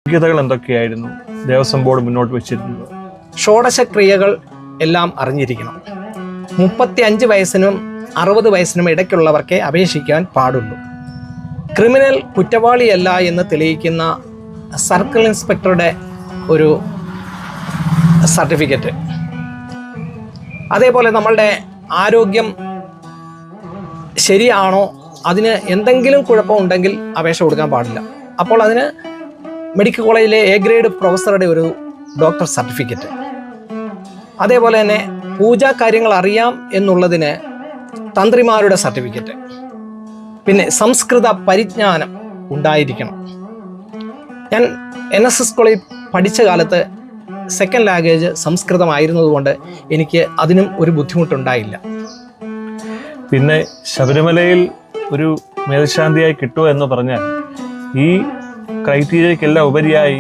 യോഗ്യതകൾ എന്തൊക്കെയായിരുന്നു ദേവസ്വം ബോർഡ് മുന്നോട്ട് വെച്ചിരുന്നത്? ഷോഡശക്രിയകൾ എല്ലാം അറിഞ്ഞിരിക്കണം. 35 വയസ്സിനും 60 വയസ്സിനും ഇടയ്ക്കുള്ളവർക്കേ അപേക്ഷിക്കാൻ പാടുള്ളൂ. ക്രിമിനൽ കുറ്റവാളിയല്ല എന്ന് തെളിയിക്കുന്ന സർക്കിൾ ഇൻസ്പെക്ടറുടെ ഒരു സർട്ടിഫിക്കറ്റ്, അതേപോലെ നമ്മളുടെ ആരോഗ്യം ശരിയാണോ, അതിന് എന്തെങ്കിലും കുഴപ്പമുണ്ടെങ്കിൽ അപേക്ഷ കൊടുക്കാൻ പാടില്ല. അപ്പോൾ അതിന് മെഡിക്കൽ കോളേജിലെ എ ഗ്രേഡ് പ്രൊഫസറുടെ ഒരു ഡോക്ടർ സർട്ടിഫിക്കറ്റ്, അതേപോലെ തന്നെ പൂജാ കാര്യങ്ങൾ അറിയാം എന്നുള്ളതിന് തന്ത്രിമാരുടെ സർട്ടിഫിക്കറ്റ്, പിന്നെ സംസ്കൃത പരിജ്ഞാനം ഉണ്ടായിരിക്കണം. ഞാൻ NSS കോളേജിൽ പഠിച്ച കാലത്ത് സെക്കൻഡ് ലാംഗ്വേജ് സംസ്കൃതമായിരുന്നതുകൊണ്ട് എനിക്ക് അതിനും ഒരു ബുദ്ധിമുട്ടുണ്ടായില്ല. പിന്നെ ശബരിമലയിൽ ഒരു മേൽശാന്തിയായി കിട്ടുക എന്ന് പറഞ്ഞാൽ ഈ ക്രൈറ്റീരിയക്കെല്ലാം ഉപരിയായി